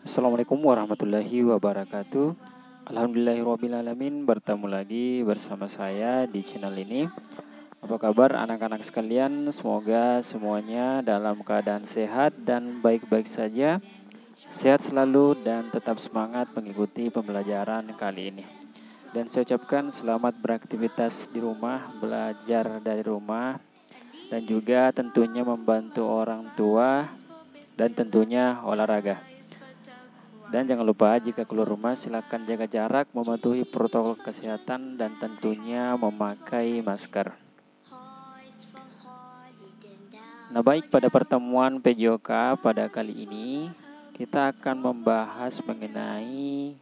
Assalamualaikum warahmatullahi wabarakatuh. Alhamdulillahirrabbilalamin, bertemu lagi bersama saya di channel ini. Apa kabar anak-anak sekalian? Semoga semuanya dalam keadaan sehat dan baik-baik saja. Sehat selalu dan tetap semangat mengikuti pembelajaran kali ini. Dan saya ucapkan selamat beraktivitas di rumah, belajar dari rumah, dan juga tentunya membantu orang tua dan tentunya olahraga. Dan jangan lupa jika keluar rumah silakan jaga jarak, mematuhi protokol kesehatan dan tentunya memakai masker. Nah baik, pada pertemuan PJOK pada kali ini kita akan membahas mengenai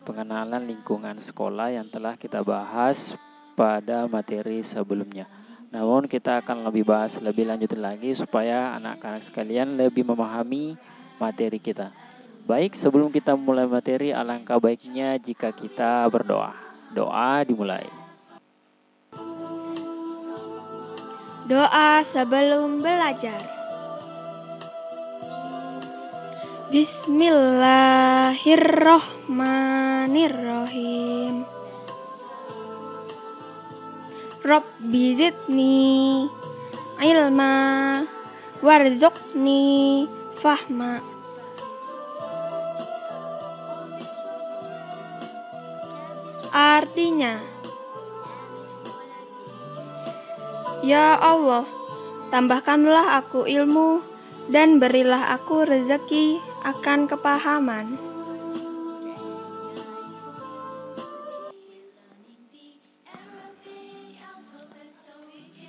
pengenalan lingkungan sekolah yang telah kita bahas pada materi sebelumnya. Namun kita akan bahas lebih lanjut lagi supaya anak-anak sekalian lebih memahami materi kita. Baik, sebelum kita mulai materi, alangkah baiknya jika kita berdoa. Doa dimulai. Doa sebelum belajar. Bismillahirrohmanirrohim. Rabbi zidni ilma warzuqni fahma. Artinya, ya Allah, tambahkanlah aku ilmu dan berilah aku rezeki akan kepahaman.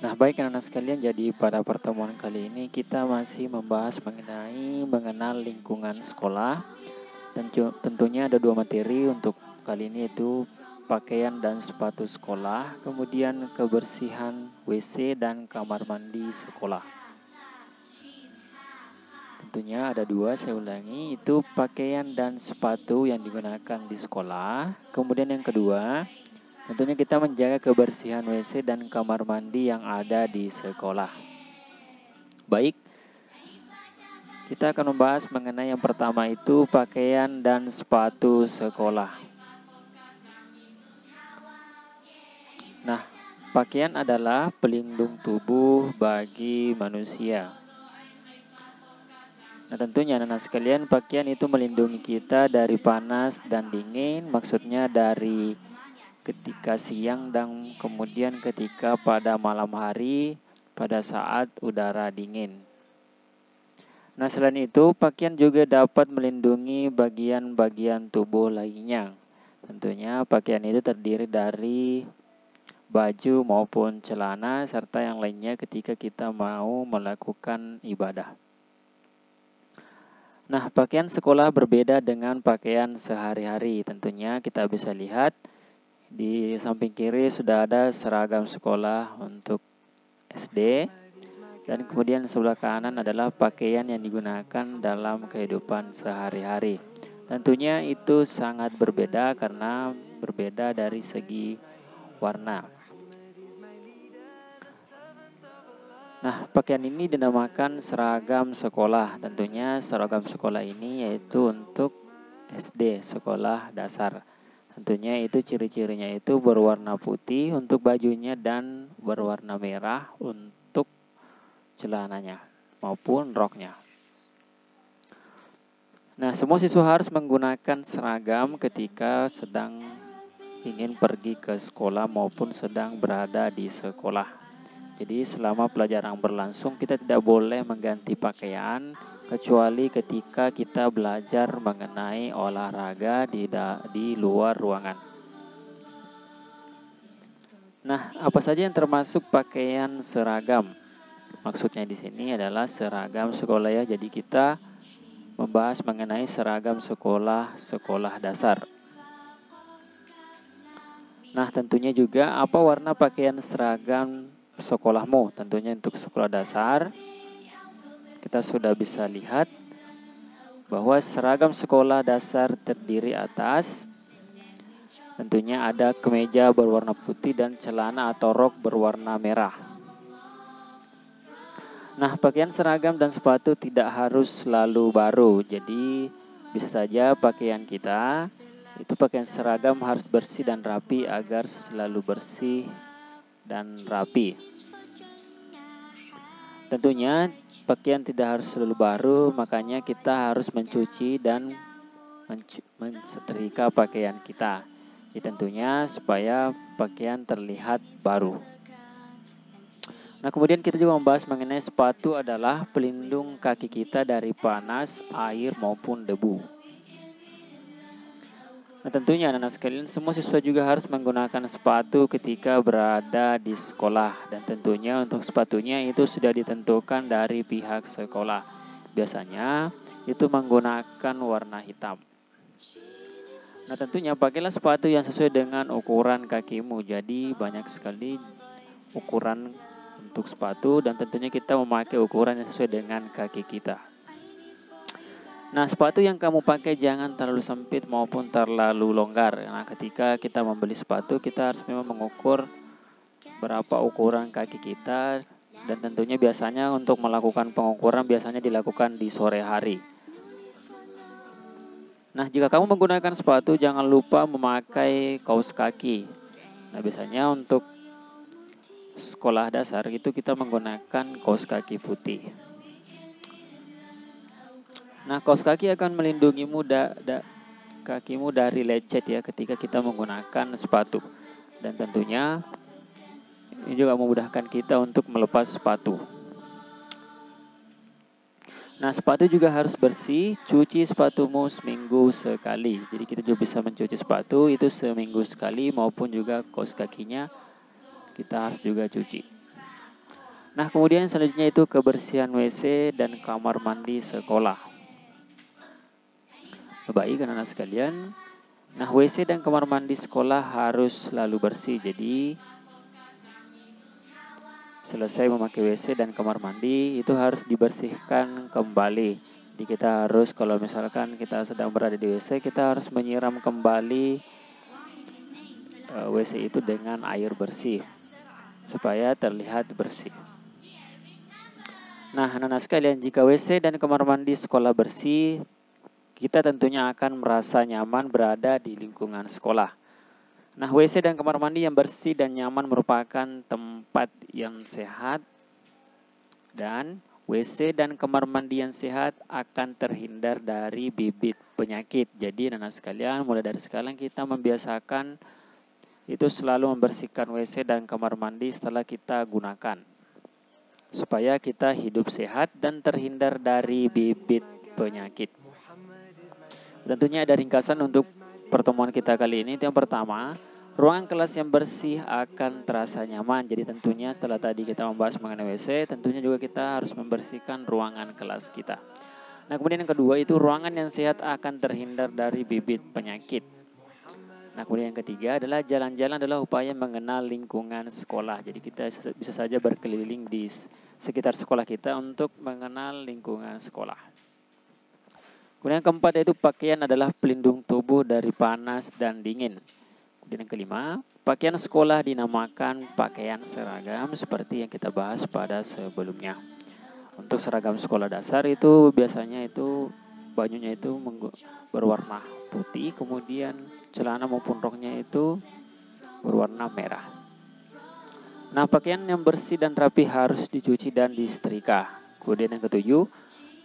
Nah baik anak-anak sekalian, jadi pada pertemuan kali ini kita masih membahas mengenal lingkungan sekolah. Dan tentunya ada dua materi untuk kali ini, yaitu pakaian dan sepatu sekolah, kemudian kebersihan WC dan kamar mandi sekolah. Tentunya ada dua, saya ulangi, itu pakaian dan sepatu yang digunakan di sekolah. Kemudian yang kedua, tentunya kita menjaga kebersihan WC dan kamar mandi yang ada di sekolah. Baik, kita akan membahas mengenai yang pertama, itu pakaian dan sepatu sekolah. Nah, pakaian adalah pelindung tubuh bagi manusia. Nah, tentunya anak-anak sekalian, pakaian itu melindungi kita dari panas dan dingin, maksudnya dari ketika siang dan kemudian ketika pada malam hari pada saat udara dingin. Nah, selain itu, pakaian juga dapat melindungi bagian-bagian tubuh lainnya. Tentunya pakaian itu terdiri dari baju maupun celana serta yang lainnya ketika kita mau melakukan ibadah. Nah, pakaian sekolah berbeda dengan pakaian sehari-hari. Tentunya kita bisa lihat di samping kiri sudah ada seragam sekolah untuk SD. Dan kemudian sebelah kanan adalah pakaian yang digunakan dalam kehidupan sehari-hari. Tentunya itu sangat berbeda karena berbeda dari segi warna. Nah, pakaian ini dinamakan seragam sekolah. Tentunya seragam sekolah ini yaitu untuk SD, sekolah dasar. Tentunya itu ciri-cirinya itu berwarna putih untuk bajunya dan berwarna merah untuk celananya maupun roknya. Nah, semua siswa harus menggunakan seragam ketika sedang ingin pergi ke sekolah maupun sedang berada di sekolah. Jadi selama pelajaran berlangsung kita tidak boleh mengganti pakaian kecuali ketika kita belajar mengenai olahraga di luar ruangan. Nah, apa saja yang termasuk pakaian seragam? Maksudnya di sini adalah seragam sekolah ya. Jadi kita membahas mengenai seragam sekolah dasar. Nah, tentunya juga apa warna pakaian seragam sekolahmu? Tentunya untuk sekolah dasar kita sudah bisa lihat bahwa seragam sekolah dasar terdiri atas tentunya ada kemeja berwarna putih dan celana atau rok berwarna merah. Nah, pakaian seragam dan sepatu tidak harus selalu baru. Jadi Bisa saja pakaian kita, itu pakaian seragam harus bersih dan rapi agar selalu bersih dan rapi. Tentunya pakaian tidak harus selalu baru, makanya kita harus mencuci dan mensetrika pakaian kita. Jadi tentunya supaya pakaian terlihat baru. Nah, kemudian kita juga membahas mengenai sepatu adalah pelindung kaki kita dari panas, air maupun debu. Nah, tentunya anak-anak sekalian, semua siswa juga harus menggunakan sepatu ketika berada di sekolah. Dan tentunya untuk sepatunya itu sudah ditentukan dari pihak sekolah. Biasanya itu menggunakan warna hitam. Nah, tentunya pakailah sepatu yang sesuai dengan ukuran kakimu. Jadi banyak sekali ukuran untuk sepatu dan tentunya kita memakai ukuran yang sesuai dengan kaki kita. Nah, sepatu yang kamu pakai jangan terlalu sempit maupun terlalu longgar. Nah, ketika kita membeli sepatu, kita harus memang mengukur berapa ukuran kaki kita. Dan tentunya biasanya untuk melakukan pengukuran biasanya dilakukan di sore hari. Nah, jika kamu menggunakan sepatu, jangan lupa memakai kaos kaki. Nah, biasanya untuk sekolah dasar itu kita menggunakan kaos kaki putih. Nah, kaos kaki akan melindungimu kakimu dari lecet ya ketika kita menggunakan sepatu. Dan tentunya ini juga memudahkan kita untuk melepas sepatu. Nah, sepatu juga harus bersih, cuci sepatumu seminggu sekali. Jadi kita juga bisa mencuci sepatu itu seminggu sekali maupun juga kaos kakinya kita harus juga cuci. Nah, kemudian selanjutnya itu kebersihan WC dan kamar mandi sekolah. Baik anak-anak sekalian, nah WC dan kamar mandi sekolah harus selalu bersih. Jadi selesai memakai WC dan kamar mandi itu harus dibersihkan kembali. Jadi kita harus, kalau misalkan kita sedang berada di WC, kita harus menyiram kembali WC itu dengan air bersih supaya terlihat bersih. Nah, anak-anak sekalian, jika WC dan kamar mandi sekolah bersih, kita tentunya akan merasa nyaman berada di lingkungan sekolah. Nah, WC dan kamar mandi yang bersih dan nyaman merupakan tempat yang sehat, dan WC dan kamar mandi yang sehat akan terhindar dari bibit penyakit. Jadi anak-anak sekalian, mulai dari sekarang kita membiasakan itu selalu membersihkan WC dan kamar mandi setelah kita gunakan, supaya kita hidup sehat dan terhindar dari bibit penyakit. Tentunya ada ringkasan untuk pertemuan kita kali ini. Itu yang pertama, ruangan kelas yang bersih akan terasa nyaman. Jadi tentunya setelah tadi kita membahas mengenai WC, tentunya juga kita harus membersihkan ruangan kelas kita. Nah, kemudian yang kedua itu ruangan yang sehat akan terhindar dari bibit penyakit. Nah, kemudian yang ketiga adalah jalan-jalan adalah upaya mengenal lingkungan sekolah. Jadi kita bisa saja berkeliling di sekitar sekolah kita untuk mengenal lingkungan sekolah. Kemudian yang keempat yaitu pakaian adalah pelindung tubuh dari panas dan dingin. Kemudian yang kelima, pakaian sekolah dinamakan pakaian seragam seperti yang kita bahas pada sebelumnya. Untuk seragam sekolah dasar itu biasanya itu bajunya itu berwarna putih, kemudian celana maupun roknya itu berwarna merah. Nah, pakaian yang bersih dan rapi harus dicuci dan disetrika. Kemudian yang ketujuh,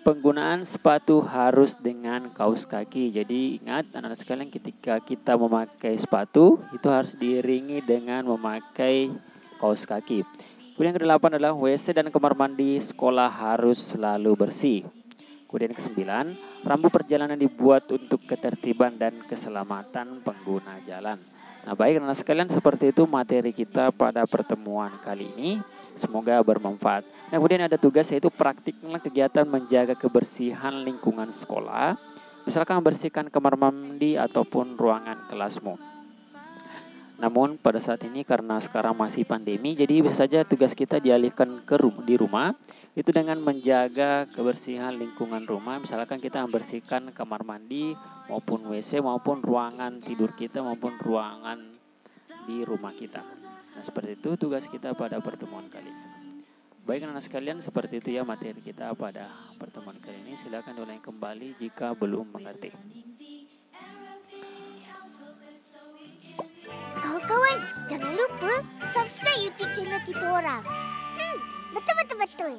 penggunaan sepatu harus dengan kaos kaki. Jadi ingat anak-anak sekalian, ketika kita memakai sepatu itu harus diiringi dengan memakai kaos kaki. Kemudian yang kedelapan adalah WC dan kamar mandi sekolah harus selalu bersih. Kemudian yang kesembilan, rambu perjalanan dibuat untuk ketertiban dan keselamatan pengguna jalan. Nah, baik anak-anak sekalian, seperti itu materi kita pada pertemuan kali ini. Semoga bermanfaat. Nah, kemudian ada tugas yaitu praktiklah kegiatan menjaga kebersihan lingkungan sekolah. Misalkan membersihkan kamar mandi ataupun ruangan kelasmu. Namun pada saat ini karena sekarang masih pandemi, jadi bisa saja tugas kita dialihkan di rumah. Itu dengan menjaga kebersihan lingkungan rumah. Misalkan kita membersihkan kamar mandi maupun WC maupun ruangan tidur kita maupun ruangan di rumah kita. Nah, seperti itu tugas kita pada pertemuan kali ini. Baik anak-anak sekalian, seperti itu ya materi kita pada pertemuan kali ini. Silakan diulangi kembali jika belum mengerti. Kawan-kawan, jangan lupa subscribe YouTube channel kita orang. Betul.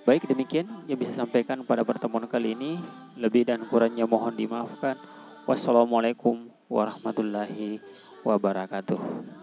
Baik, demikian yang bisa sampaikan pada pertemuan kali ini. Lebih dan kurangnya mohon dimaafkan. Wassalamualaikum warahmatullahi wabarakatuh.